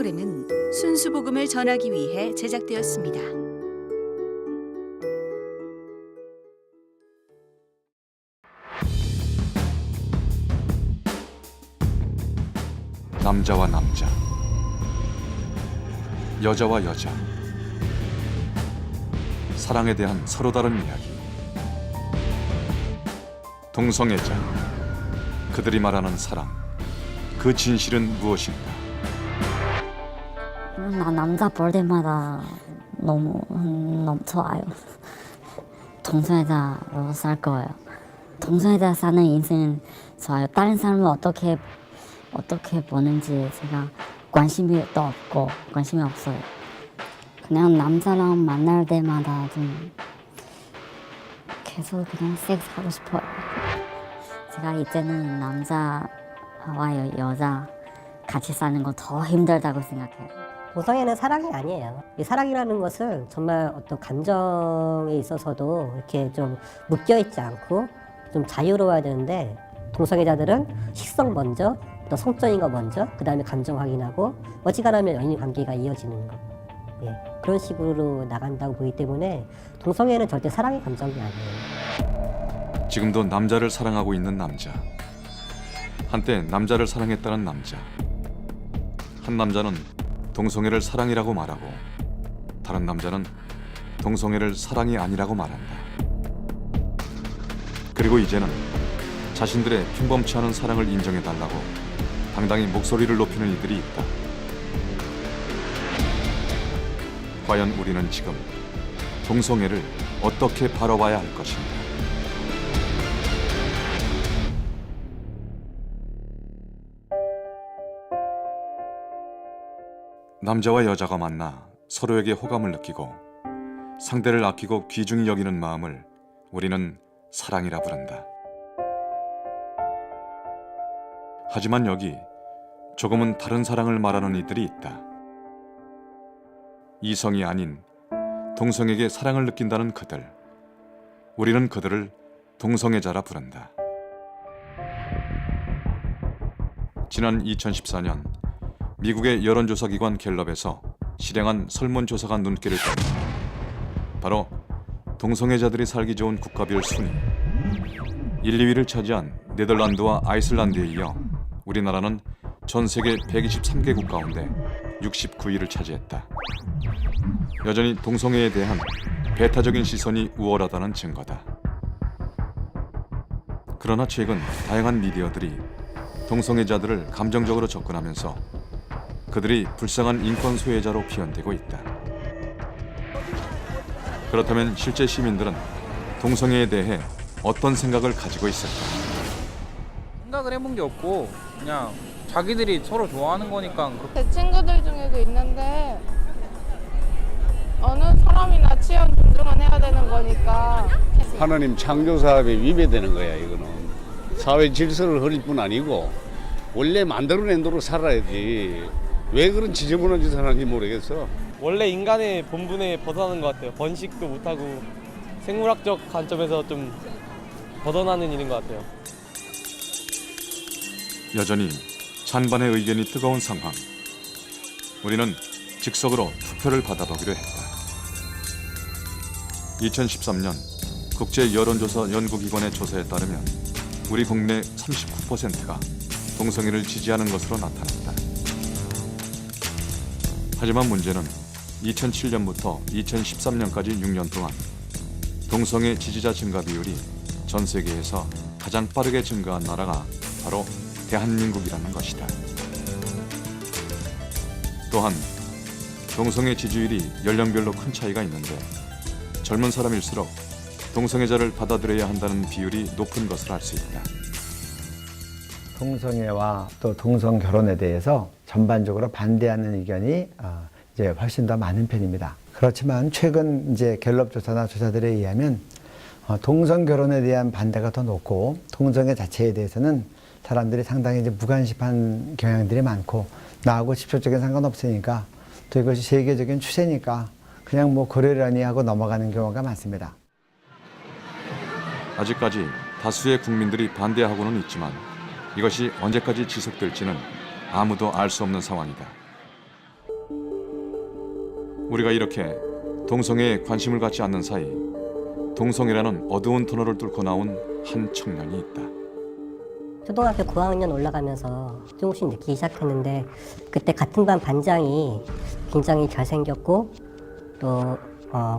프로그램은 순수 복음을 전하기 위해 제작되었습니다. 남자와 남자, 여자와 여자, 사랑에 대한 서로 다른 이야기. 동성애자, 그들이 말하는 사랑, 그 진실은 무엇인가? 나 남자 볼 때마다 너무 좋아요. 동성애자로 살 거예요. 동성애자 사는 인생 좋아요. 다른 사람은 어떻게 보는지 제가 관심이 없어요. 그냥 남자랑 만날 때마다 좀 계속 그냥 섹스 하고 싶어요. 제가 이제는 남자와 여자 같이 사는 거 더 힘들다고 생각해요. 동성애는 사랑이 아니에요. 이 사랑이라는 것은 정말 어떤 감정에 있어서도 이렇게 좀 묶여있지 않고 좀 자유로워야 되는데, 동성애자들은 식성 먼저, 또 성적인 거 먼저, 그 다음에 감정 확인하고 어지간하면 연인 관계가 이어지는 거. 예, 그런 식으로 나간다고 보기 때문에 동성애는 절대 사랑의 감정이 아니에요. 지금도 남자를 사랑하고 있는 남자, 한때 남자를 사랑했다는 남자. 한 남자는 동성애를 사랑이라고 말하고 다른 남자는 동성애를 사랑이 아니라고 말한다. 그리고 이제는 자신들의 평범치 않은 사랑을 인정해달라고 당당히 목소리를 높이는 이들이 있다. 과연 우리는 지금 동성애를 어떻게 바라봐야 할 것인가? 남자와 여자가 만나 서로에게 호감을 느끼고 상대를 아끼고 귀중히 여기는 마음을 우리는 사랑이라 부른다. 하지만 여기 조금은 다른 사랑을 말하는 이들이 있다. 이성이 아닌 동성에게 사랑을 느낀다는 그들. 우리는 그들을 동성애자라 부른다. 지난 2014년 미국의 여론조사기관 갤럽에서 실행한 설문조사가 눈길을 끈다. 바로 동성애자들이 살기 좋은 국가별 순위. 1, 2위를 차지한 네덜란드와 아이슬란드에 이어 우리나라는 전 세계 123개국 가운데 69위를 차지했다. 여전히 동성애에 대한 배타적인 시선이 우월하다는 증거다. 그러나 최근 다양한 미디어들이 동성애자들을 감정적으로 접근하면서 그들이 불쌍한 인권 소외자로 표현되고 있다. 그렇다면 실제 시민들은 동성애에 대해 어떤 생각을 가지고 있을까? 생각을 해본 게 없고 그냥 자기들이 서로 좋아하는 거니까 그렇게. 제 친구들 중에도 있는데 어느 사람이나 취향 존중은 해야 되는 거니까. 하나님 창조 사업에 위배되는 거야. 이거는 사회 질서를 흐릴 뿐 아니고 원래 만들어낸 대로 살아야지. 왜 그런 지저분한 짓을 하는지 모르겠어. 원래 인간의 본분에 벗어나는 것 같아요. 번식도 못하고 생물학적 관점에서 좀 벗어나는 일인 것 같아요. 여전히 찬반의 의견이 뜨거운 상황. 우리는 즉석으로 투표를 받아보기로 했다. 2013년 국제 여론조사 연구기관의 조사에 따르면 우리 국내 39%가 동성애를 지지하는 것으로 나타났다. 하지만 문제는 2007년부터 2013년까지 6년 동안 동성애 지지자 증가 비율이 전 세계에서 가장 빠르게 증가한 나라가 바로 대한민국이라는 것이다. 또한 동성애 지지율이 연령별로 큰 차이가 있는데 젊은 사람일수록 동성애자를 받아들여야 한다는 비율이 높은 것을 알 수 있다. 동성애와 또 동성 결혼에 대해서 전반적으로 반대하는 의견이 이제 훨씬 더 많은 편입니다. 그렇지만 최근 이제 갤럽 조사나 조사들에 의하면 동성 결혼에 대한 반대가 더 높고 동성애 자체에 대해서는 사람들이 상당히 이제 무관심한 경향들이 많고 나하고 직접적인 상관없으니까 또 이것이 세계적인 추세니까 그냥 뭐 그러려니 하고 넘어가는 경우가 많습니다. 아직까지 다수의 국민들이 반대하고는 있지만 이것이 언제까지 지속될지는 아무도 알 수 없는 상황이다. 우리가 이렇게 동성애에 관심을 갖지 않는 사이 동성애라는 어두운 터널을 뚫고 나온 한 청년이 있다. 초등학교 9학년 올라가면서 조금씩 느끼기 시작했는데 그때 같은 반 반장이 굉장히 잘생겼고 또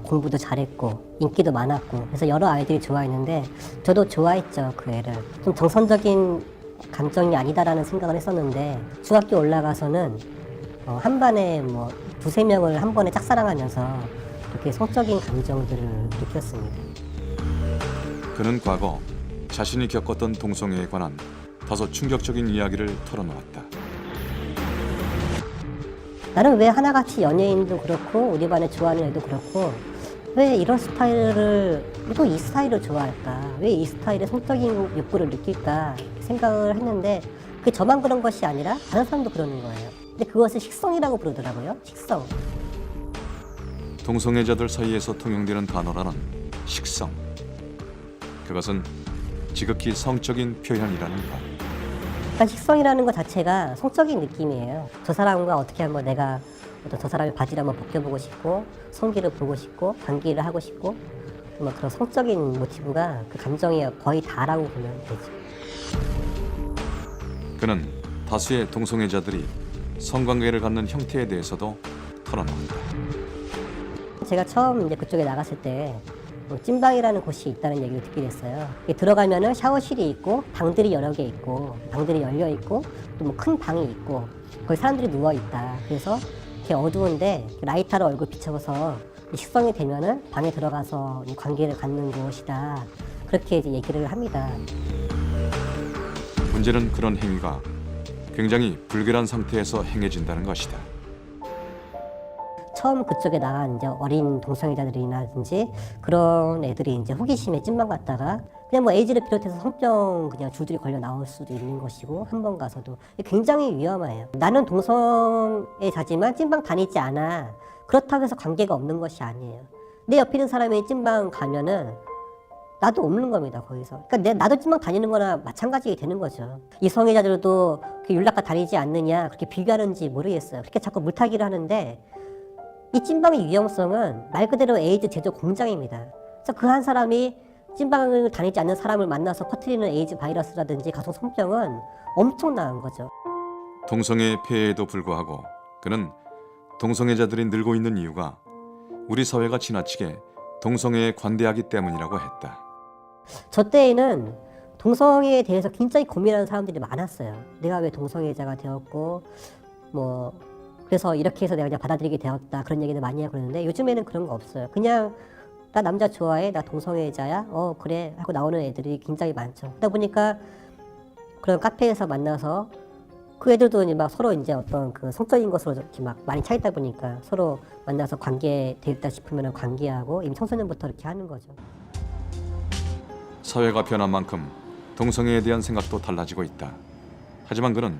공부도 잘했고 인기도 많았고 그래서 여러 아이들이 좋아했는데 저도 좋아했죠. 그 애를. 좀 정선적인 감정이 아니다라는 생각을 했었는데 중학교 올라가서는 한 반에 뭐 두세 명을 한 번에 짝사랑하면서 이렇게 성적인 감정들을 느꼈습니다. 그는 과거 자신이 겪었던 동성애에 관한 다소 충격적인 이야기를 털어놓았다. 나는 왜 하나같이 연예인도 그렇고 우리 반에 좋아하는 애도 그렇고 왜 이런 스타일을 또 이 스타일을 좋아할까? 왜 이 스타일의 성적인 욕구를 느낄까? 생각을 했는데 그게 저만 그런 것이 아니라 다른 사람도 그러는 거예요. 근데 그것을 식성이라고 부르더라고요. 식성. 동성애자들 사이에서 통용되는 단어라는 식성. 그것은 지극히 성적인 표현이라는 것. 그러니까 식성이라는 것 자체가 성적인 느낌이에요. 저 사람과 어떻게 하면 내가 어떤 저 사람의 바지를 한번 벗겨보고 싶고 성기를 보고 싶고 관계를 하고 싶고 뭐 그런 성적인 모티브가 그 감정이 거의 다라고 보면 되죠. 그는 다수의 동성애자들이 성관계를 갖는 형태에 대해서도 털어놓았다. 제가 처음 이제 그쪽에 나갔을 때 찐방이라는 곳이 있다는 얘기를 듣게 됐어요. 들어가면은 샤워실이 있고 방들이 여러 개 있고 방들이 열려 있고 또 뭐 큰 방이 있고 거기 사람들이 누워 있다. 그래서 이렇게 어두운데 라이터로 얼굴 비춰서 식성이 되면은 방에 들어가서 관계를 갖는 곳이다. 그렇게 이제 얘기를 합니다. 문제는 그런 행위가 굉장히 불결한 상태에서 행해진다는 것이다. 처음 그쪽에 나간 이제 어린 동성애자들이라든지 그런 애들이 이제 호기심에 찐방 갔다가 그냥 뭐 에이즈를 비롯해서 성병 그냥 줄줄이 걸려 나올 수도 있는 것이고 한 번 가서도 굉장히 위험해요. 나는 동성애자지만 찐방 다니지 않아. 그렇다고 해서 관계가 없는 것이 아니에요. 내 옆에 있는 사람이 찐방 가면은 나도 없는 겁니다, 거기서. 그러니까 나도 찐방 다니는 거나 마찬가지 되는 거죠. 이 성애자들도 율락과 다니지 않느냐 그렇게 비교하는지 모르겠어요. 그렇게 자꾸 물타기를 하는데 이 찐방의 위험성은 말 그대로 에이즈 제조 공장입니다. 그래서 그 한 사람이 찐방을 다니지 않는 사람을 만나서 퍼뜨리는 에이즈 바이러스라든지 가속 성병은 엄청난 거죠. 동성애 폐해에도 불구하고 그는 동성애자들이 늘고 있는 이유가 우리 사회가 지나치게 동성애에 관대하기 때문이라고 했다. 저 때에는 동성애에 대해서 굉장히 고민하는 사람들이 많았어요. 내가 왜 동성애자가 되었고 뭐 그래서 이렇게 해서 내가 그냥 받아들이게 되었다 그런 얘기를 많이 하고 그러는데 요즘에는 그런 거 없어요. 그냥 나 남자 좋아해, 나 동성애자야, 그래 하고 나오는 애들이 굉장히 많죠. 그러다 보니까 그런 카페에서 만나서 그 애들도 이제 막 서로 이제 어떤 그 성적인 것으로 이렇게 막 많이 차 있다 보니까 서로 만나서 관계되었다 싶으면 관계하고 이미 청소년부터 이렇게 하는 거죠. 사회가 변한 만큼 동성애에 대한 생각도 달라지고 있다. 하지만 그는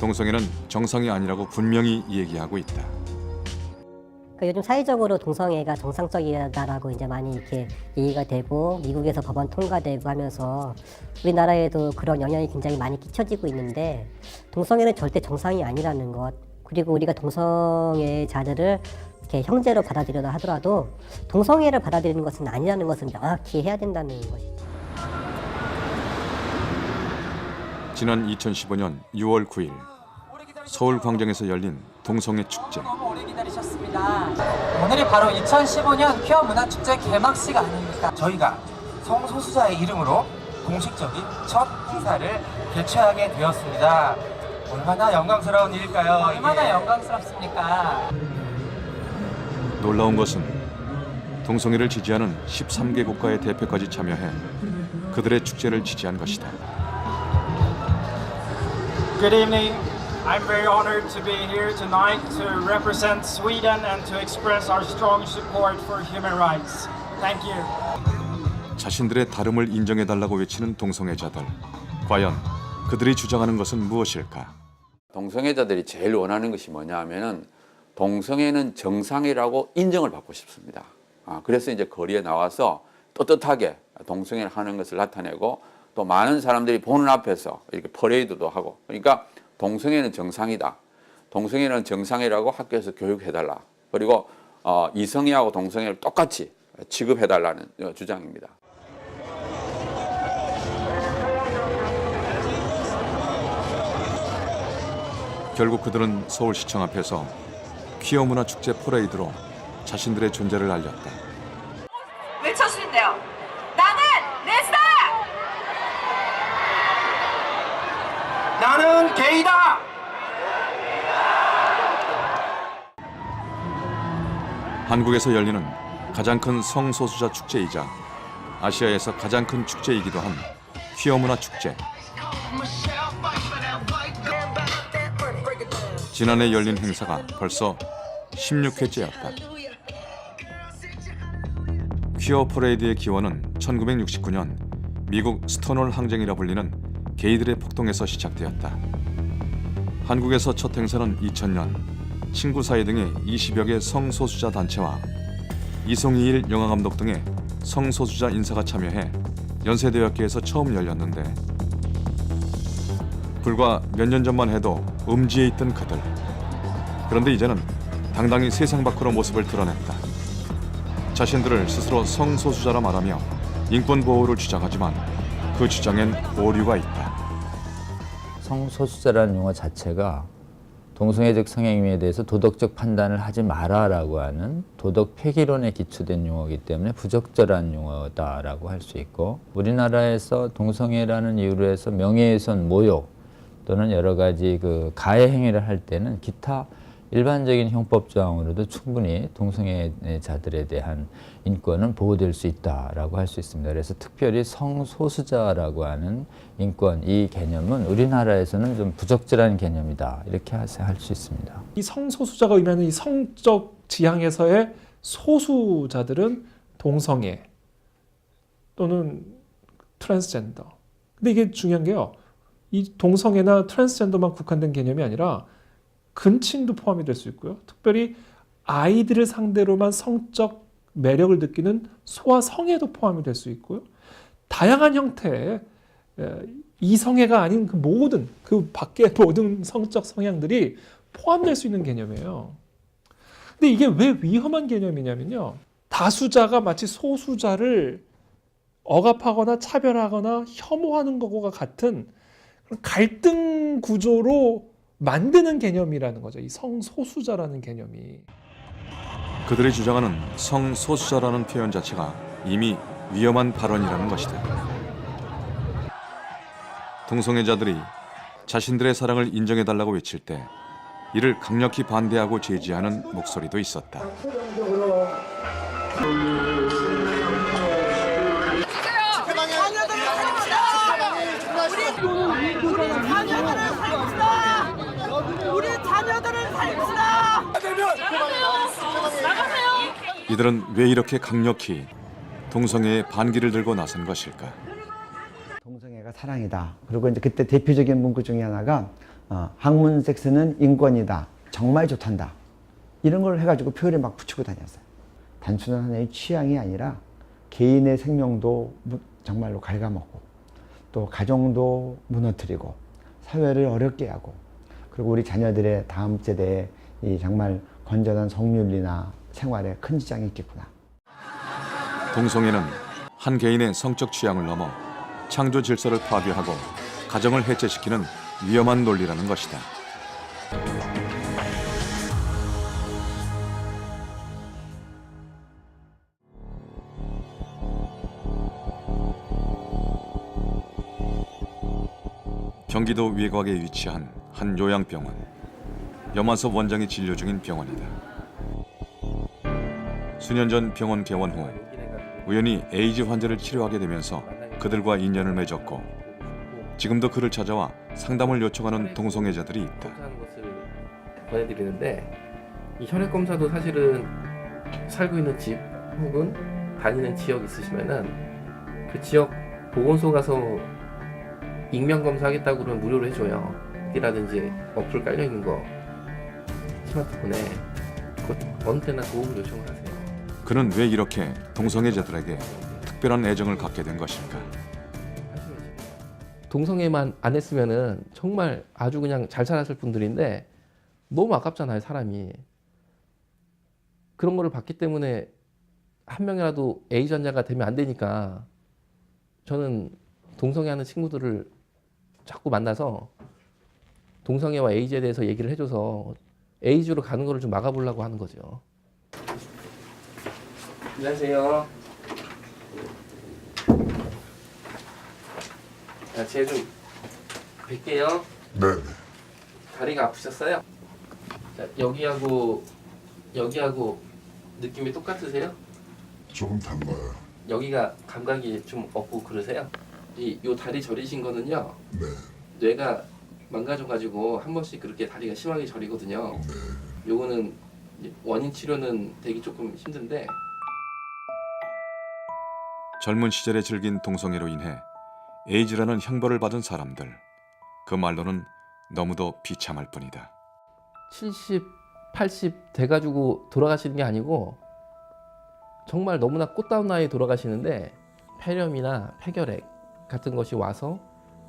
동성애는 정상이 아니라고 분명히 얘기하고 있다. 그러니까 요즘 사회적으로 동성애가 정상적이다라고 이제 많이 이렇게 얘기가 되고 미국에서 법안 통과되고 하면서 우리나라에도 그런 영향이 굉장히 많이 끼쳐지고 있는데 동성애는 절대 정상이 아니라는 것 그리고 우리가 동성애자들을 이렇게 형제로 받아들여다 하더라도 동성애를 받아들이는 것은 아니라는 것을 명확히 해야 된다는 것이죠. 지난 2015년 6월 9일 서울 광장에서 열린 동성애 축제. 너무 오래 기다리셨습니다. 오늘이 바로 2015년 퀴어 문화축제 개막식 아닙니까? 저희가 성소수자의 이름으로 공식적인 첫 행사를 개최하게 되었습니다. 얼마나 영광스러운 일일까요? 얼마나 영광스럽습니까? 놀라운 것은 동성애를 지지하는 13개 국가의 대표까지 참여해 그들의 축제를 지지한 것이다. Good evening. I'm very honored to be here tonight to represent Sweden and to express our strong support for human rights. Thank you. 자신들의 다름을 인정해달라고 외치는 동성애자들. 과연 그들이 주장하는 것은 무엇일까? 동성애자들이 제일 원하는 것이 뭐냐 하면은 동성애는 정상이라고 인정을 받고 싶습니다. 그래서 이제 거리에 나와서 떳떳하게 동성애를 하는 것을 나타내고 또 많은 사람들이 보는 앞에서 이렇게 퍼레이드도 하고 그러니까 동성애는 정상이다. 동성애는 정상이라고 학교에서 교육해달라. 그리고 이성애하고 동성애를 똑같이 취급해달라는 주장입니다. 결국 그들은 서울시청 앞에서 퀴어 문화 축제 퍼레이드로 자신들의 존재를 알렸다. 외쳐주신대요. 나는 레스다! 나는 게이다! 한국에서 열리는 가장 큰 성소수자 축제이자 아시아에서 가장 큰 축제이기도 한 퀴어 문화 축제. 지난해 열린 행사가 벌써 16회째였다. 퀴어 퍼레이드의 기원은 1969년 미국 스톤홀 항쟁이라 불리는 게이들의 폭동에서 시작되었다. 한국에서 첫 행사는 2000년 친구 사이 등의 20여 개 성소수자 단체와 이송희일 영화감독 등의 성소수자 인사가 참여해 연세대학교에서 처음 열렸는데 불과 몇 년 전만 해도 음지에 있던 그들. 그런데 이제는 당당히 세상 밖으로 모습을 드러냈다. 자신들을 스스로 성소수자라 말하며 인권 보호를 주장하지만 그 주장엔 오류가 있다. 성소수자라는 용어 자체가 동성애적 성향에 대해서 도덕적 판단을 하지 마라라고 하는 도덕 폐기론에 기초된 용어이기 때문에 부적절한 용어다라고 할 수 있고, 우리나라에서 동성애라는 이유로 해서 명예훼손, 모욕 또는 여러 가지 그 가해 행위를 할 때는 기타 일반적인 형법 조항으로도 충분히 동성애자들에 대한 인권은 보호될 수 있다라고 할 수 있습니다. 그래서 특별히 성소수자라고 하는 인권, 이 개념은 우리나라에서는 좀 부적절한 개념이다, 이렇게 할 수 있습니다. 이 성소수자가 의미하는 이 성적 지향에서의 소수자들은 동성애 또는 트랜스젠더. 근데 이게 중요한 게요, 이 동성애나 트랜스젠더만 국한된 개념이 아니라 근친도 포함이 될 수 있고요. 특별히 아이들을 상대로만 성적 매력을 느끼는 소아성애도 포함이 될 수 있고요. 다양한 형태의 이성애가 아닌 그 모든, 그 밖의 모든 성적 성향들이 포함될 수 있는 개념이에요. 근데 이게 왜 위험한 개념이냐면요, 다수자가 마치 소수자를 억압하거나 차별하거나 혐오하는 것과 같은 갈등 구조로 만드는 개념이라는 거죠. 이 성소수자라는 개념이. 그들의 주장하는 성소수자라는 표현 자체가 이미 위험한 발언이라는 것이다. 동성애자들이 자신들의 사랑을 인정해달라고 외칠 때 이를 강력히 반대하고 제지하는 목소리도 있었다. 우리 자녀들을 살립시다! 이들은 왜 이렇게 강력히 동성애의 반기를 들고 나선 것일까? 동성애가 사랑이다. 그리고 이제 그때 대표적인 문구 중에 하나가 학문 섹스는 인권이다. 정말 좋단다. 이런 걸 해가지고 표현에 막 붙이고 다녔어요. 단순한 하나의 취향이 아니라 개인의 생명도 정말로 갉아먹고 또 가정도 무너뜨리고 사회를 어렵게 하고, 그리고 우리 자녀들의 다음 세대에 이 정말 건전한 성윤리나 생활에 큰 지장이 있겠구나. 동성애는 한 개인의 성적 취향을 넘어 창조 질서를 파괴하고 가정을 해체시키는 위험한 논리라는 것이다. 경기도 외곽에 위치한 한 요양병원. 염환섭 원장이 진료 중인 병원이다. 수년 전 병원 개원 후 우연히 에이즈 환자를 치료하게 되면서 그들과 인연을 맺었고, 지금도 그를 찾아와 상담을 요청하는 동성애자들이 있다. 보내드리는데, 이 혈액 검사도 사실은 살고 있는 집 혹은 다니는 지역 있으시면은 그 지역 보건소 가서 익명 검사하겠다고 그러면 무료로 해줘요. 이라든지 어플 깔려 있는 거 스마트폰에 어느 때나 도움을 요청을 하세요. 그는 왜 이렇게 동성애자들에게 특별한 애정을 갖게 된 것일까? 동성애만 안 했으면은 정말 아주 그냥 잘 살았을 분들인데 너무 아깝잖아요, 사람이. 그런 거를 봤기 때문에 한 명이라도 에이즈 환자가 되면 안 되니까 저는 동성애 하는 친구들을 자꾸 만나서 동성애와 에이즈에 대해서 얘기를 해줘서 에이즈로 가는 거를 좀 막아보려고 하는 거죠. 안녕하세요. 자, 제 좀 뵐게요. 네네. 다리가 아프셨어요? 자, 여기하고 느낌이 똑같으세요? 조금 달라요. 여기가 감각이 좀 없고 그러세요? 요 다리 저리신 거는요. 네. 뇌가 망가져가지고 한 번씩 그렇게 다리가 심하게 저리거든요. 네. 요거는 원인 치료는 되기 조금 힘든데. 젊은 시절에 즐긴 동성애로 인해 에이즈라는 형벌을 받은 사람들. 그 말로는 너무도 비참할 뿐이다. 70, 80 돼가지고 돌아가시는 게 아니고 정말 너무나 꽃다운 나이에 돌아가시는데 폐렴이나 폐결핵 같은 것이 와서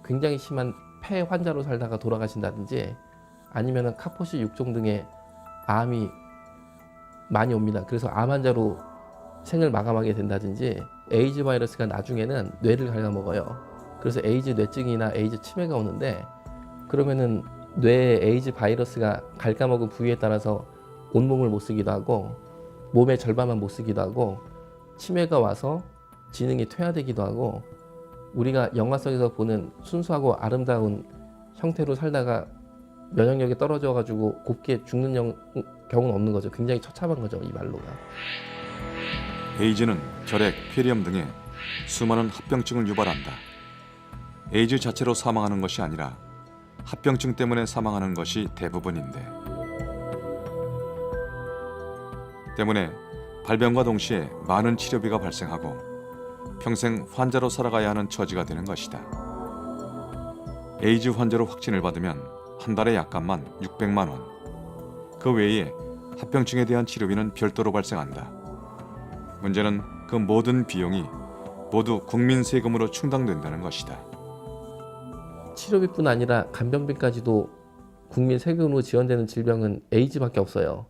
굉장히 심한 폐 환자로 살다가 돌아가신다든지 아니면은 카포시 6종 등의 암이 많이 옵니다. 그래서 암 환자로 생을 마감하게 된다든지 에이즈 바이러스가 나중에는 뇌를 갉아먹어요. 그래서 에이즈 뇌증이나 에이즈 치매가 오는데 그러면은 뇌에 에이즈 바이러스가 갉아먹은 부위에 따라서 온몸을 못 쓰기도 하고 몸의 절반만 못 쓰기도 하고 치매가 와서 지능이 퇴화되기도 하고 우리가 영화 속에서 보는 순수하고 아름다운 형태로 살다가 면역력이 떨어져가지고 곱게 죽는 경우는 없는 거죠. 굉장히 처참한 거죠, 이 말로가. 에이즈는 결핵, 폐렴 등의 수많은 합병증을 유발한다. 에이즈 자체로 사망하는 것이 아니라 합병증 때문에 사망하는 것이 대부분인데 때문에 발병과 동시에 많은 치료비가 발생하고 평생 환자로 살아가야 하는 처지가 되는 것이다. 에이즈 환자로 확진을 받으면 한 달에 약값만 600만 원. 그 외에 합병증에 대한 치료비는 별도로 발생한다. 문제는 그 모든 비용이 모두 국민 세금으로 충당된다는 것이다. 치료비뿐 아니라 간병비까지도 국민 세금으로 지원되는 질병은 에이즈밖에 없어요.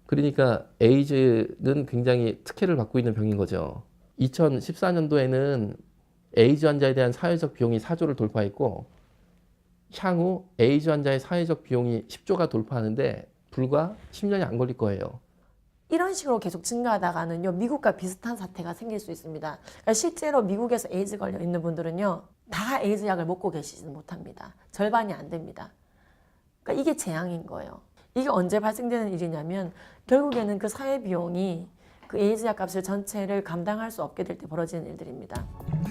그러니까 에이즈는 굉장히 특혜를 받고 있는 병인 거죠. 2014년도에는 에이즈 환자에 대한 사회적 비용이 4조를 돌파했고 향후 에이즈 환자의 사회적 비용이 10조가 돌파하는데 불과 10년이 안 걸릴 거예요. 이런 식으로 계속 증가하다가는요, 미국과 비슷한 사태가 생길 수 있습니다. 그러니까 실제로 미국에서 에이즈 걸려 있는 분들은요, 다 에이즈 약을 먹고 계시지 못합니다. 절반이 안 됩니다. 그러니까 이게 재앙인 거예요. 이게 언제 발생되는 일이냐면 결국에는 그 사회 비용이 그 에이즈 약 값을 전체를 감당할 수 없게 될 때 벌어지는 일들입니다.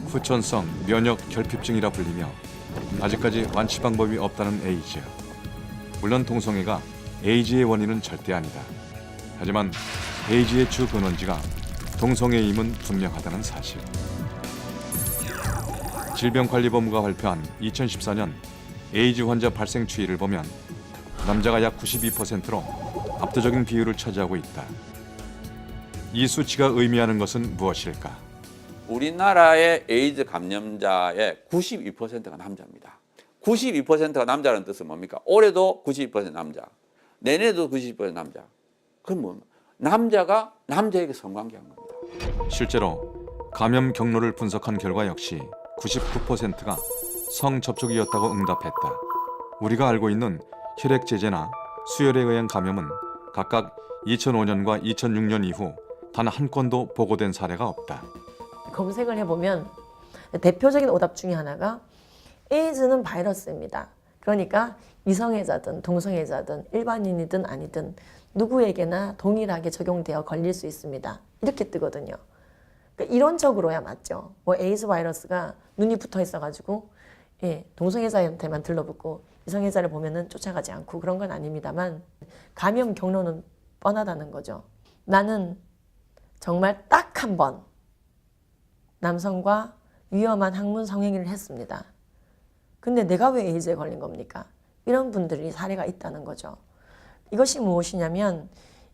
후천성 면역 결핍증이라 불리며 아직까지 완치 방법이 없다는 에이즈. 물론 동성애가 에이즈의 원인은 절대 아니다. 하지만 에이즈의 주 근원지가 동성애임은 분명하다는 사실. 질병관리본부가 발표한 2014년 에이즈 환자 발생 추이를 보면 남자가 약 92%로 압도적인 비율을 차지하고 있다. 이 수치가 의미하는 것은 무엇일까? 우리나라의 에이즈 감염자의 92%가 남자입니다. 92%가 남자라는 뜻은 뭡니까? 올해도 92% 남자, 내년에도 92% 남자. 그럼 뭐 남자가 남자에게 성관계한 겁니다. 실제로 감염 경로를 분석한 결과 역시 99%가 성접촉이었다고 응답했다. 우리가 알고 있는 혈액제제나 수혈에 의한 감염은 각각 2005년과 2006년 이후 단 한 건도 보고된 사례가 없다. 검색을 해보면 대표적인 오답 중에 하나가 에이즈는 바이러스입니다. 그러니까 이성애자든 동성애자든 일반인이든 아니든 누구에게나 동일하게 적용되어 걸릴 수 있습니다. 이렇게 뜨거든요. 그러니까 이론적으로야 맞죠. 뭐 에이즈 바이러스가 눈이 붙어 있어가지고 동성애자한테만 들러붙고 이성애자를 보면은 쫓아가지 않고 그런 건 아닙니다만 감염 경로는 뻔하다는 거죠. 나는 정말 딱 한 번 남성과 위험한 학문 성행위를 했습니다. 근데 내가 왜 에이즈에 걸린 겁니까? 이런 분들이 사례가 있다는 거죠. 이것이 무엇이냐면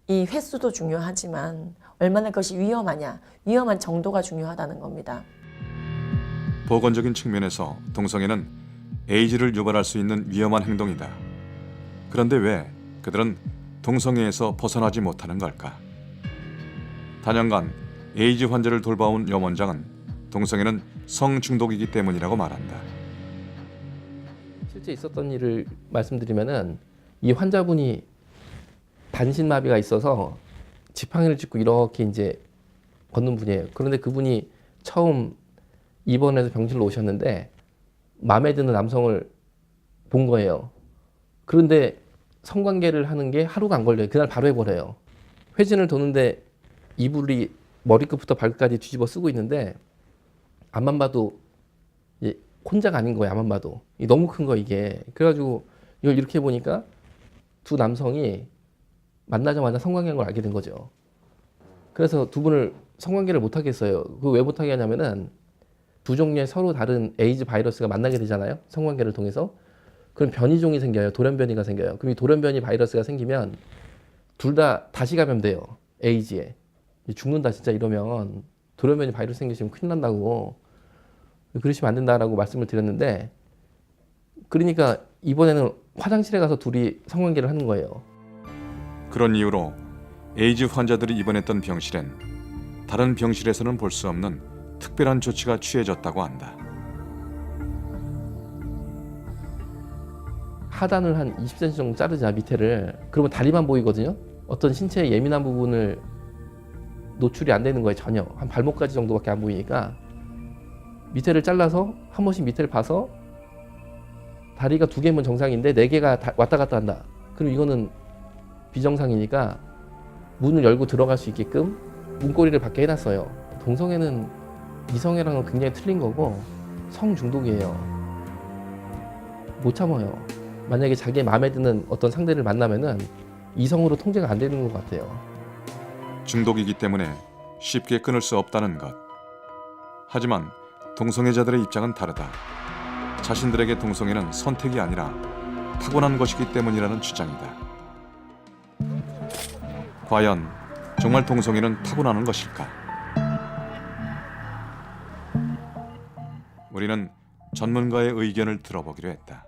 이 횟수도 중요하지만 얼마나 그것이 위험하냐, 위험한 정도가 중요하다는 겁니다. 보건적인 측면에서 동성애는 에이즈를 유발할 수 있는 위험한 행동이다. 그런데 왜 그들은 동성애에서 벗어나지 못하는 걸까? 단연간 에이즈 환자를 돌봐온 염 원장은 동성애는 성중독이기 때문이라고 말한다. 실제 있었던 일을 말씀드리면은 이 환자분이 반신마비가 있어서 지팡이를 짚고 이렇게 이제 걷는 분이에요. 그런데 그분이 처음 입원해서 병실로 오셨는데 마음에 드는 남성을 본 거예요. 그런데 성관계를 하는 게 하루가 안 걸려요. 그날 바로 해버려요. 회진을 도는데 이불이 머리끝부터 발끝까지 뒤집어 쓰고 있는데 앞만 봐도 혼자가 아닌 거예요. 앞만 봐도. 너무 큰 거 이게. 그래가지고 이걸 이렇게 보니까 두 남성이 만나자마자 성관계한 걸 알게 된 거죠. 그래서 두 분을 성관계를 못 하겠어요. 그 왜 못 하게 하냐면은 두 종류의 서로 다른 에이즈 바이러스가 만나게 되잖아요. 성관계를 통해서. 그럼 변이종이 생겨요. 돌연변이가 생겨요. 그럼 이 돌연변이 바이러스가 생기면 둘 다 다시 감염돼요. 에이즈에. 죽는다 진짜 이러면. 돌연변이 바이러스 생기시면 큰일 난다고. 그러시면 안 된다라고 말씀을 드렸는데, 그러니까 이번에는 화장실에 가서 둘이 성관계를 하는 거예요. 그런 이유로 에이즈 환자들이 입원했던 병실엔 다른 병실에서는 볼 수 없는 특별한 조치가 취해졌다고 한다. 하단을 한 20cm 정도 자르자, 밑에를. 그러면 다리만 보이거든요. 어떤 신체의 예민한 부분을 노출이 안 되는 거예요. 전혀. 한 발목까지 정도밖에 안 보이니까 밑에를 잘라서 한 번씩 밑에를 봐서 다리가 2개면 정상인데 4개가 왔다 갔다 한다. 그럼 이거는 비정상이니까 문을 열고 들어갈 수 있게끔 문고리를 밖에 해놨어요. 동성애는 이성애랑은 굉장히 틀린 거고 성중독이에요. 못 참아요. 만약에 자기의 마음에 드는 어떤 상대를 만나면은 이성으로 통제가 안 되는 것 같아요. 중독이기 때문에 쉽게 끊을 수 없다는 것. 하지만 동성애자들의 입장은 다르다. 자신들에게 동성애는 선택이 아니라 타고난 것이기 때문이라는 주장이다. 과연 정말 동성애는 타고나는 것일까? 우리는 전문가의 의견을 들어보기로 했다.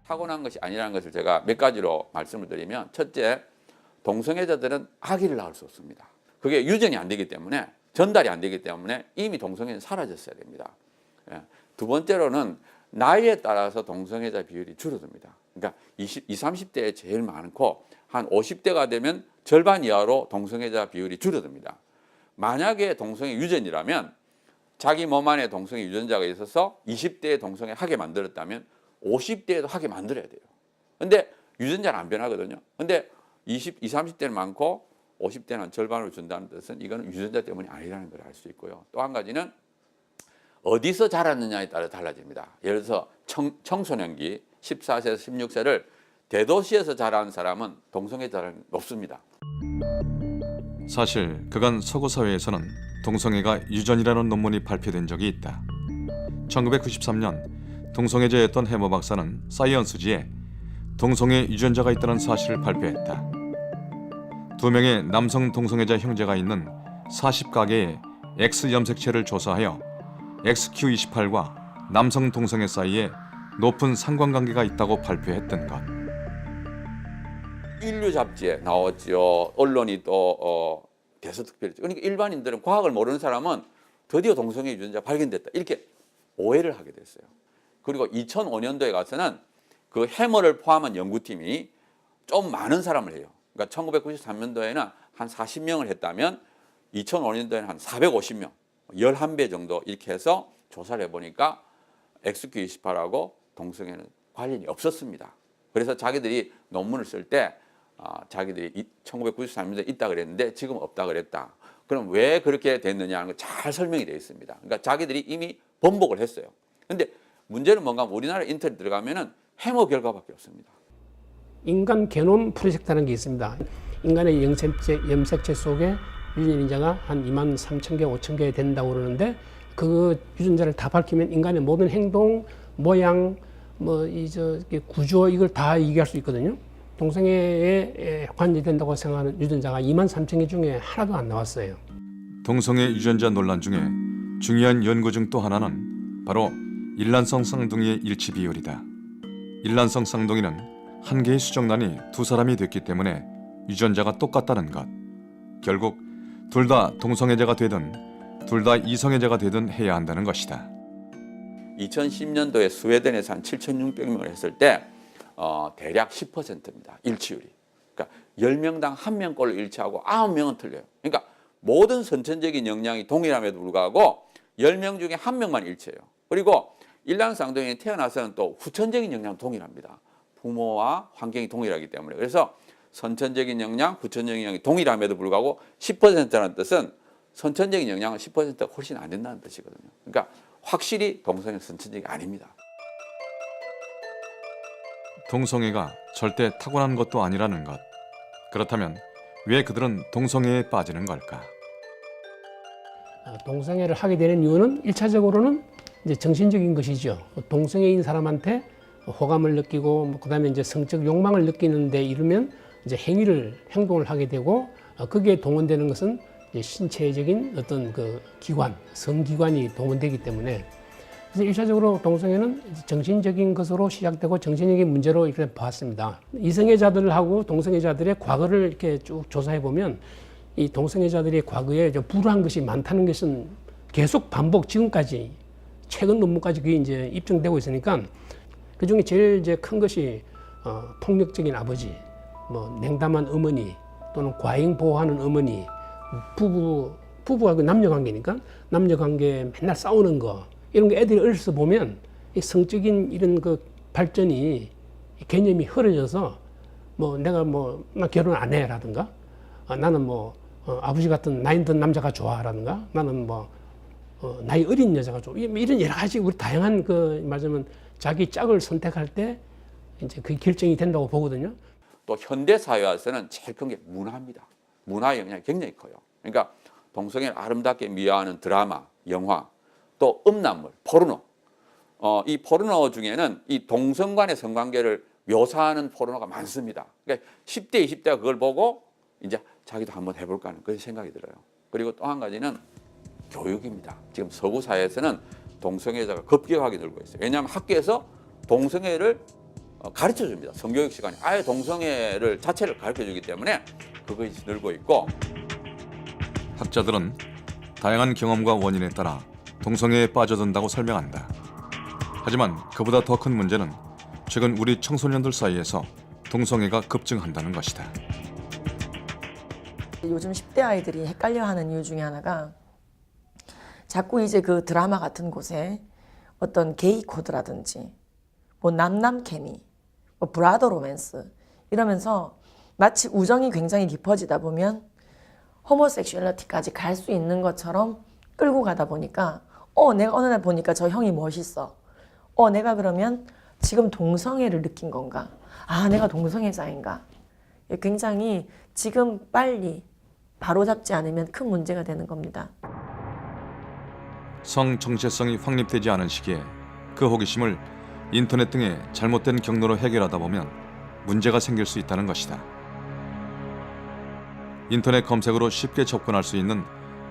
타고난 것이 아니라는 것을 제가 몇 가지로 말씀을 드리면, 첫째, 동성애자들은 아기를 낳을 수 없습니다. 그게 유전이 안 되기 때문에, 전달이 안 되기 때문에 이미 동성애는 사라졌어야 됩니다. 두 번째로는 나이에 따라서 동성애자 비율이 줄어듭니다. 그러니까 20, 30대에 제일 많고 한 50대가 되면 절반 이하로 동성애자 비율이 줄어듭니다. 만약에 동성애 유전이라면 자기 몸 안에 동성애 유전자가 있어서 20대에 동성애 하게 만들었다면 50대에도 하게 만들어야 돼요. 근데 유전자는 안 변하거든요. 근데 20, 30대는 많고 50대는 절반으로 준다는 뜻은 이거는 유전자 때문이 아니라는 걸 알 수 있고요. 또 한 가지는 어디서 자랐느냐에 따라 달라집니다. 예를 들어서 청소년기 14세에서 16세를 대도시에서 자란 사람은 동성애자는 높습니다. 사실 그간 서구 사회에서는 동성애가 유전이라는 논문이 발표된 적이 있다. 1993년 동성애자였던 해머 박사는 사이언스지에 동성애 유전자가 있다는 사실을 발표했다. 2명의 남성 동성애자 형제가 있는 40가개의 X 염색체를 조사하여 XQ28과 남성 동성애 사이에 높은 상관관계가 있다고 발표했던 것. 인류 잡지에 나왔죠. 언론이 또 대서특필했죠. 그러니까 일반인들은, 과학을 모르는 사람은 드디어 동성애 유전자 발견됐다, 이렇게 오해를 하게 됐어요. 그리고 2005년도에 가서는 그 해머를 포함한 연구팀이 좀 많은 사람을 해요. 그러니까 1993년도에는 한 40명을 했다면 2005년도에는 한 450명, 11배 정도 이렇게 해서 조사를 해보니까 XQ28하고 동성애는 관련이 없었습니다. 그래서 자기들이 논문을 쓸 때 자기들이 1993년도에 있다 그랬는데 지금 없다 그랬다. 그럼 왜 그렇게 됐느냐 하는 거 잘 설명이 되어 있습니다. 그러니까 자기들이 이미 번복을 했어요. 근데 문제는 뭔가 하면 우리나라 인터넷 들어가면은 해머 결과밖에 없습니다. 인간 게놈 프로젝트라는 게 있습니다. 인간의 염색체 속에 유전자가 한 23,000개, 5,000개 된다고 그러는데 그 유전자를 다 밝히면 인간의 모든 행동, 모양, 구조 이걸 다 얘기할 수 있거든요. 동성애에 관여된다고 생각하는 유전자가 23,000개 중에 하나도 안 나왔어요. 동성애 유전자 논란 중에 중요한 연구 중 또 하나는 바로 일란성 쌍둥이의 일치 비율이다. 일란성 쌍둥이는 한 개의 수정란이 두 사람이 됐기 때문에 유전자가 똑같다는 것. 결국 둘 다 동성애자가 되든 둘 다 이성애자가 되든 해야 한다는 것이다. 2010년도에 스웨덴에서 한 7,600명을 했을 때 대략 10%입니다. 일치율이. 그러니까 10명당 1명꼴로 일치하고 9명은 틀려요. 그러니까 모든 선천적인 역량이 동일함에도 불구하고 10명 중에 1명만 일치해요. 그리고 일란쌍둥이는 태어나서는 또 후천적인 역량은 동일합니다. 부모와 환경이 동일하기 때문에. 그래서 선천적인 역량, 후천적인 역량이 동일함에도 불구하고 10%라는 뜻은 선천적인 역량은 10%가 훨씬 안 된다는 뜻이거든요. 그러니까 확실히 동성애는 선천적이 아닙니다. 동성애가 절대 타고난 것도 아니라는 것. 그렇다면 왜 그들은 동성애에 빠지는 걸까? 동성애를 하게 되는 이유는 1차적으로는 이제 정신적인 것이죠. 동성애인 사람한테 호감을 느끼고 그다음에 이제 성적 욕망을 느끼는데 이르면 이제 행동을 하게 되고 거기에 동원되는 것은 이제 신체적인 어떤 그 기관, 성기관이 동원되기 때문에 그래서 일차적으로 동성애는 정신적인 것으로 시작되고 정신적인 문제로 이렇게 봤습니다. 이성애자들하고 동성애자들의 과거를 이렇게 쭉 조사해 보면 이 동성애자들의 과거에 좀 불우한 것이 많다는 것은 계속 반복 지금까지 최근 논문까지 그게 이제 입증되고 있으니까 그 중에 제일 이제 큰 것이 폭력적인 아버지, 뭐 냉담한 어머니 또는 과잉 보호하는 어머니, 부부가 그 남녀 관계니까 남녀 관계 맨날 싸우는 거 이런 거 애들이 어려서 보면 이 성적인 이런 그 발전이 개념이 흐려져서 뭐 내가 나 결혼 안 해라든가 나는 아버지 같은 나이 든 남자가 좋아라든가 나는 나이 어린 여자가 좋아 이런 여러 가지 우리 다양한 그 말하자면 자기 짝을 선택할 때 이제 그 결정이 된다고 보거든요. 또 현대 사회에서는 제일 큰 게 문화입니다. 문화의 영향이 굉장히 커요. 그러니까 동성애를 아름답게 미화하는 드라마, 영화, 또 음란물, 포르노. 이 포르노 중에는 이 동성 간의 성관계를 묘사하는 포르노가 많습니다. 그러니까 10대, 20대가 그걸 보고 이제 자기도 한번 해볼까 하는 그런 생각이 들어요. 그리고 또 한 가지는 교육입니다. 지금 서구 사회에서는 동성애자가 급격하게 늘고 있어요. 왜냐하면 학교에서 동성애를 가르쳐 줍니다. 성교육 시간에 아예 동성애를 자체를 가르쳐 주기 때문에 그것이 늘고 있고 학자들은 다양한 경험과 원인에 따라 동성애에 빠져든다고 설명한다. 하지만 그보다 더 큰 문제는 최근 우리 청소년들 사이에서 동성애가 급증한다는 것이다. 요즘 10대 아이들이 헷갈려하는 이유 중에 하나가 자꾸 이제 그 드라마 같은 곳에 어떤 게이 코드라든지 남남 케미, 브라더 로맨스 이러면서 마치 우정이 굉장히 깊어지다 보면 호모섹슈얼리티까지 갈 수 있는 것처럼 끌고 가다 보니까 내가 어느 날 보니까 저 형이 멋있어. 내가 그러면 지금 동성애를 느낀 건가? 내가 동성애자인가? 굉장히 지금 빨리 바로잡지 않으면 큰 문제가 되는 겁니다. 성 정체성이 확립되지 않은 시기에 그 호기심을 인터넷 등의 잘못된 경로로 해결하다 보면 문제가 생길 수 있다는 것이다. 인터넷 검색으로 쉽게 접근할 수 있는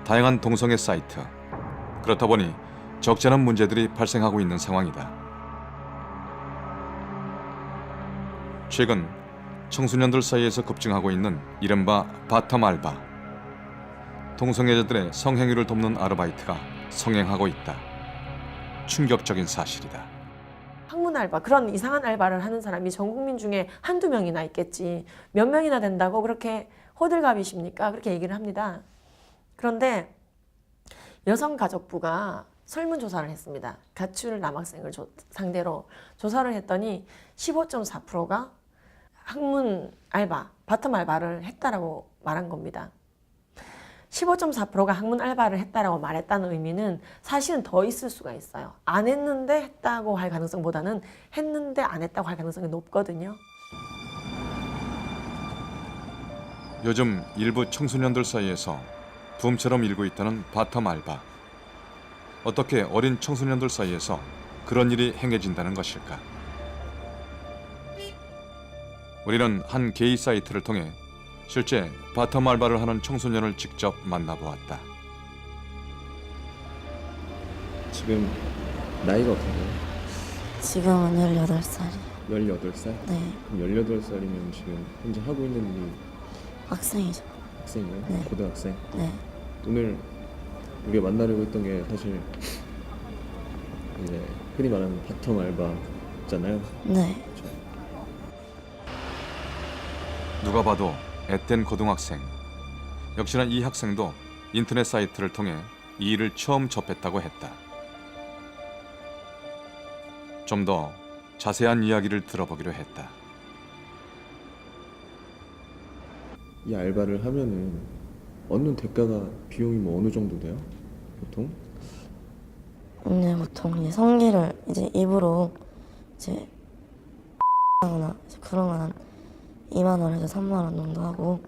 다양한 동성애 사이트. 그렇다 보니 적지 않은 문제들이 발생하고 있는 상황이다. 최근 청소년들 사이에서 급증하고 있는 이른바 바텀 알바. 동성애자들의 성행위를 돕는 아르바이트가 성행하고 있다. 충격적인 사실이다. 학문 알바, 그런 이상한 알바를 하는 사람이 전 국민 중에 한두 명이나 있겠지. 몇 명이나 된다고 그렇게 호들갑이십니까? 그렇게 얘기를 합니다. 그런데 여성가족부가 설문조사를 했습니다. 가출 남학생을 상대로 조사를 했더니 15.4%가 학문 알바, 바텀 알바를 했다라고 말한 겁니다. 15.4%가 학문 알바를 했다라고 말했다는 의미는 사실은 더 있을 수가 있어요. 안 했는데 했다고 할 가능성보다는 했는데 안 했다고 할 가능성이 높거든요. 요즘 일부 청소년들 사이에서 붐처럼 일고 있다는 바텀 알바. 어떻게 어린 청소년들 사이에서 그런 일이 행해진다는 것일까? 우리는 한 게이 사이트를 통해 실제 바텀 알바를 하는 청소년을 직접 만나보았다. 지금 나이가 어떻게 돼요? 지금은 18살이. 18살? 네. 그럼 18살이면 지금 현재 하고 있는 일이 학생이죠. 학생이에요? 네. 고등학생? 네. 오늘 우리가 만나려고 했던 게 사실 이제 흔히 말하는 바텀 알바잖아요. 네. 누가 봐도 앳된 고등학생. 역시나 이 학생도 인터넷 사이트를 통해 이 일을 처음 접했다고 했다. 좀 더 자세한 이야기를 들어보기로 했다. 이 알바를 하면은 얻는 대가가 비용이 뭐 어느 정도 돼요? 보통? 네, 보통 이제 성기를 이제 입으로 이제 하거나 그런 건 한 2만 원에서 3만 원 정도 하고,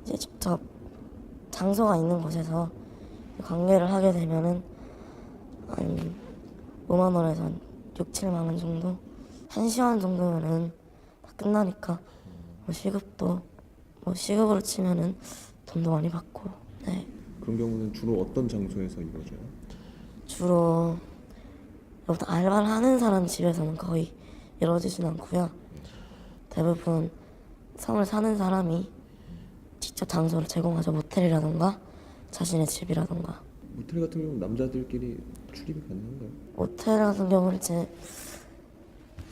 이제 직접 장소가 있는 곳에서 관계를 하게 되면은 한 5만 원에서 한 6, 7만 원 정도? 1시간 정도면은 다 끝나니까 시급으로 치면은 돈도 많이 받고. 네. 그런 경우는 주로 어떤 장소에서 이루어져요? 주로 여기서 알바를 하는 사람 집에서는 거의 이루어지진 않고요. 대부분 성을 사는 사람이 직접 장소를 제공하죠. 모텔이라던가 자신의 집이라던가. 모텔 같은 경우는 남자들끼리 출입이 가능한가요? 모텔 같은 경우는 이제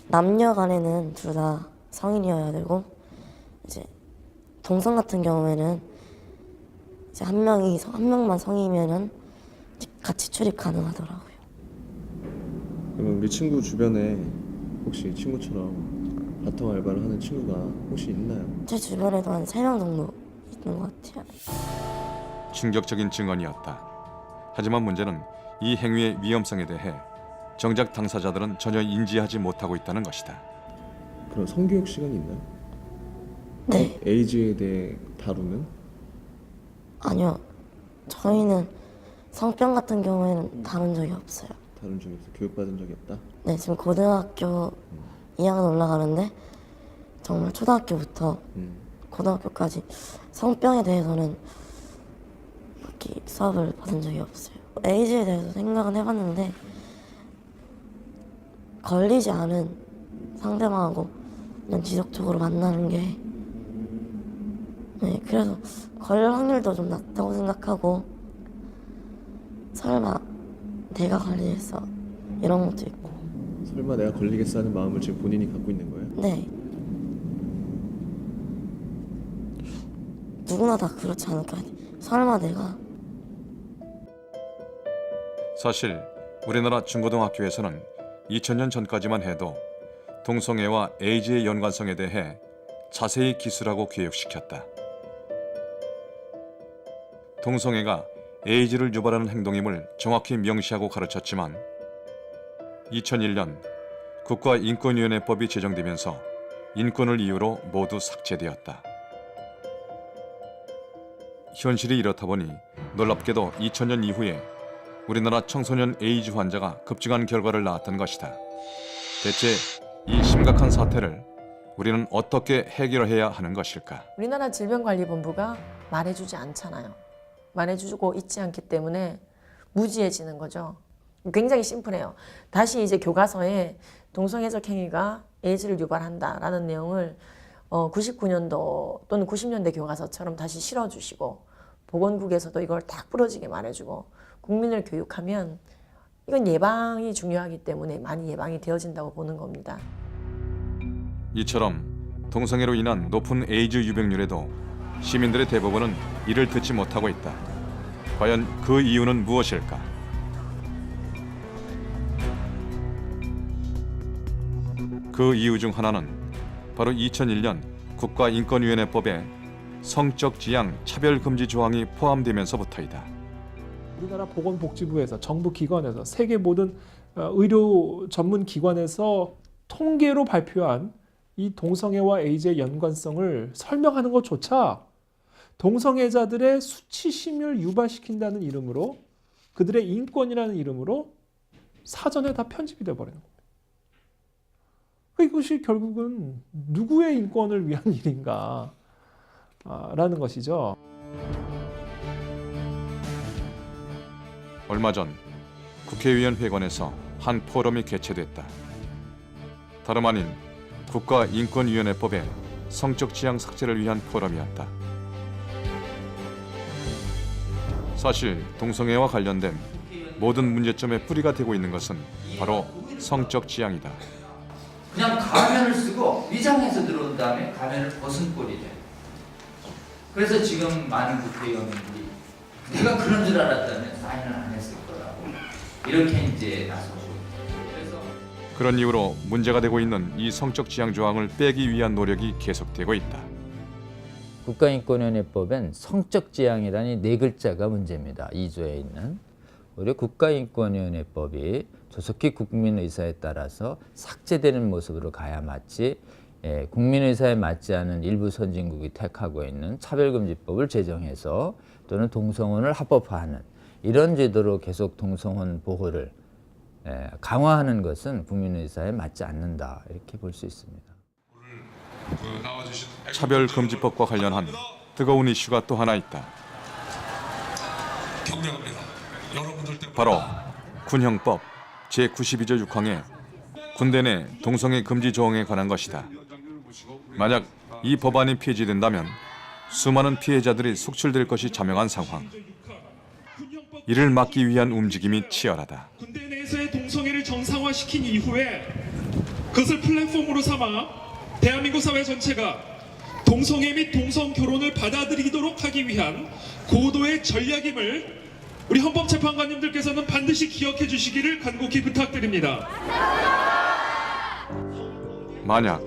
남녀 간에는 둘 다 성인이어야 되고, 이제 동성 같은 경우에는 이제 한 명만 성이면은 같이 출입 가능하더라고요. 그러면 우리 친구 주변에 혹시 친구처럼 바텀 알바를 하는 친구가 혹시 있나요? 제 주변에도 한 3명 정도 있는 것 같아요. 충격적인 증언이었다. 하지만 문제는 이 행위의 위험성에 대해 정작 당사자들은 전혀 인지하지 못하고 있다는 것이다. 그런 성교육 시간이 있나요? 네. 에이즈에 대해 다루는? 아니요. 저희는 성병 같은 경우에는 다룬 적이 없어요. 다룬 적이 없어? 교육받은 적이 없다? 네, 지금 고등학교 2학년 올라가는데 정말 초등학교부터 고등학교까지 성병에 대해서는 그렇게 수업을 받은 적이 없어요. 에이즈에 대해서 생각은 해봤는데 걸리지 않은 상대방하고 그냥 지속적으로 만나는 게, 네, 그래서 걸릴 확률도 좀 낮다고 생각하고, 설마 내가 걸리겠어 이런 것도 있고. 설마 내가 걸리겠어 하는 마음을 지금 본인이 갖고 있는 거예요? 네. 누구나 다 그렇지 않을까요? 설마 내가. 사실 우리나라 중고등학교에서는 2000년 전까지만 해도 동성애와 에이즈의 연관성에 대해 자세히 기술하고 교육시켰다. 동성애가 에이즈를 유발하는 행동임을 정확히 명시하고 가르쳤지만 2001년 국가인권위원회법이 제정되면서 인권을 이유로 모두 삭제되었다. 현실이 이렇다 보니 놀랍게도 2000년 이후에 우리나라 청소년 에이즈 환자가 급증한 결과를 낳았던 것이다. 대체 이 심각한 사태를 우리는 어떻게 해결해야 하는 것일까? 우리나라 질병관리본부가 말해주지 않잖아요. 말해주고 있지 않기 때문에 무지해지는 거죠. 굉장히 심플해요. 다시 이제 교과서에 동성애적 행위가 에이즈를 유발한다라는 내용을 99년도 또는 90년대 교과서처럼 다시 실어주시고, 보건국에서도 이걸 딱 부러지게 말해주고 국민을 교육하면 이건 예방이 중요하기 때문에 많이 예방이 되어진다고 보는 겁니다. 이처럼 동성애로 인한 높은 에이즈 유병률에도 시민들의 대부분은 이를 듣지 못하고 있다. 과연 그 이유는 무엇일까? 그 이유 중 하나는 바로 2001년 국가인권위원회법에 성적 지향 차별 금지 조항이 포함되면서부터이다. 우리나라 보건복지부에서 정부 기관에서 세계 모든 의료 전문 기관에서 통계로 발표한 이 동성애와 에이즈의 연관성을 설명하는 것조차 동성애자들의 수치심을 유발시킨다는 이름으로, 그들의 인권이라는 이름으로 사전에 다 편집이 되어버리는 겁니다. 이것이 결국은 누구의 인권을 위한 일인가 라는 것이죠. 얼마 전 국회의원 회관에서 한 포럼이 개최됐다. 다름 아닌 국가인권위원회법의 성적 지향 삭제를 위한 포럼이었다. 사실 동성애와 관련된 모든 문제점의 뿌리가 되고 있는 것은 바로 성적 지향이다. 그냥 가면을 쓰고 위장해서 들어온 다음에 가면을 벗은 꼴이 돼. 그래서 지금 많은 국회의원들이 내가 그런 줄 알았다면 사인을 안 했을 거라고 이렇게 이제 나서고. 그런 이유로 문제가 되고 있는 이 성적 지향 조항을 빼기 위한 노력이 계속되고 있다. 국가인권위원회법엔 성적 지향이라니 네 글자가 문제입니다. 2조에 있는. 오히려 국가인권위원회법이 조속히 국민의사에 따라서 삭제되는 모습으로 가야 맞지, 국민의사에 맞지 않은 일부 선진국이 택하고 있는 차별금지법을 제정해서 또는 동성혼을 합법화하는 이런 제도로 계속 동성혼 보호를 강화하는 것은 국민의사에 맞지 않는다, 이렇게 볼 수 있습니다. 차별금지법과 관련한 뜨거운 이슈가 또 하나 있다. 바로 군형법 제92조 6항의 군대 내 동성애 금지 조항에 관한 것이다. 만약 이 법안이 폐지된다면 수많은 피해자들이 속출될 것이 자명한 상황. 이를 막기 위한 움직임이 치열하다. 군대 내에서의 동성애를 정상화시킨 이후에 그것을 플랫폼으로 삼아 대한민국 사회 전체가 동성애 및 동성 결혼을 받아들이도록 하기 위한 고도의 전략임을 우리 헌법재판관님들께서는 반드시 기억해 주시기를 간곡히 부탁드립니다. 만약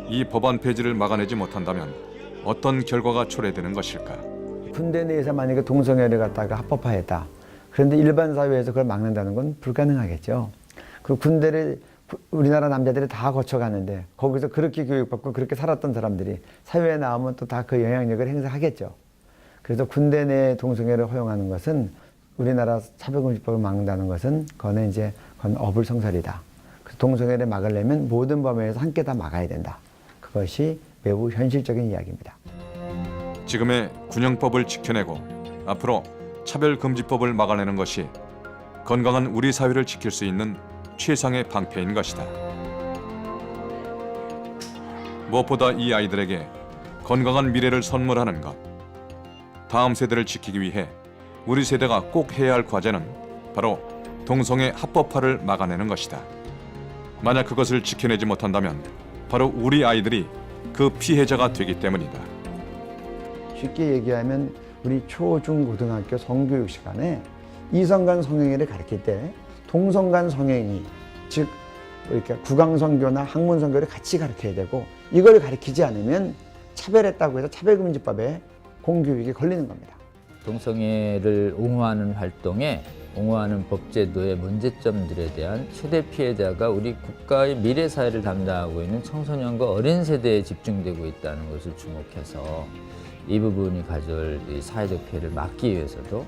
이 법안 폐지를 막아내지 못한다면 어떤 결과가 초래되는 것일까? 군대 내에서 만약에 동성애를 갖다가 합법화했다. 그런데 일반 사회에서 그걸 막는다는 건 불가능하겠죠. 그리고 군대를 우리나라 남자들이 다 거쳐가는데 거기서 그렇게 교육받고 그렇게 살았던 사람들이 사회에 나오면 또 다 그 영향력을 행사하겠죠. 그래서 군대 내 동성애를 허용하는 것은 우리나라 차별금지법을 막는다는 것은 그건 이제 그건 어불성설이다. 동성애를 막으려면 모든 범위에서 함께 다 막아야 된다. 그것이 매우 현실적인 이야기입니다. 지금의 군형법을 지켜내고 앞으로 차별금지법을 막아내는 것이 건강한 우리 사회를 지킬 수 있는 최상의 방패인 것이다. 무엇보다 이 아이들에게 건강한 미래를 선물하는 것, 다음 세대를 지키기 위해 우리 세대가 꼭 해야 할 과제는 바로 동성애 합법화를 막아내는 것이다. 만약 그것을 지켜내지 못한다면 바로 우리 아이들이 그 피해자가 되기 때문이다. 쉽게 얘기하면 우리 초, 중, 고등학교 성교육 시간에 이성 간 성행위를 가르칠 때 동성 간 성행위, 즉 이렇게 국왕성교나 학문성교를 같이 가르쳐야 되고 이걸 가르치지 않으면 차별했다고 해서 차별금지법에 공교육이 걸리는 겁니다. 동성애를 옹호하는 활동에 옹호하는 법제도의 문제점들에 대한 최대 피해자가 우리 국가의 미래 사회를 담당하고 있는 청소년과 어린 세대에 집중되고 있다는 것을 주목해서 이 부분이 가져올 이 사회적 피해를 막기 위해서도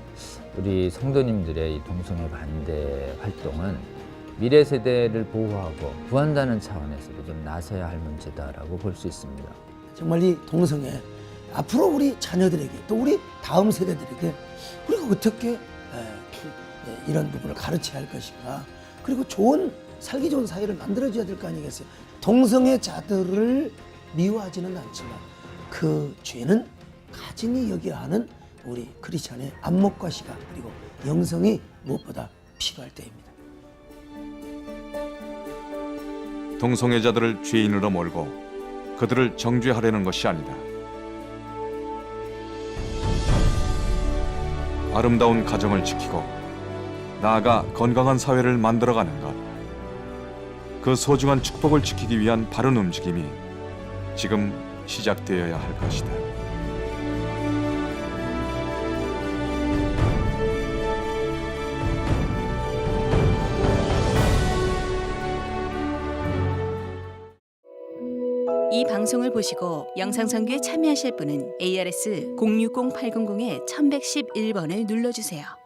우리 성도님들의 이 동성애 반대 활동은 미래 세대를 보호하고 구한다는 차원에서도 좀 나서야 할 문제다라고 볼 수 있습니다. 정말 이 동성애 앞으로 우리 자녀들에게 또 우리 다음 세대들에게 우리가 어떻게 이런 부분을 가르쳐야 할 것인가, 그리고 살기 좋은 사회를 만들어줘야 될 거 아니겠어요. 동성애자들을 미워하지는 않지만 그 죄는 가증히 여겨야 하는 우리 크리스찬의 안목과 시각 그리고 영성이 무엇보다 필요할 때입니다. 동성애자들을 죄인으로 몰고 그들을 정죄하려는 것이 아니다. 아름다운 가정을 지키고 나아가 건강한 사회를 만들어가는 것, 그 소중한 축복을 지키기 위한 바른 움직임이 지금 시작되어야 할 것이다. 이 방송을 보시고 영상선교에 참여하실 분은 ARS 060-800-1111번을 눌러주세요.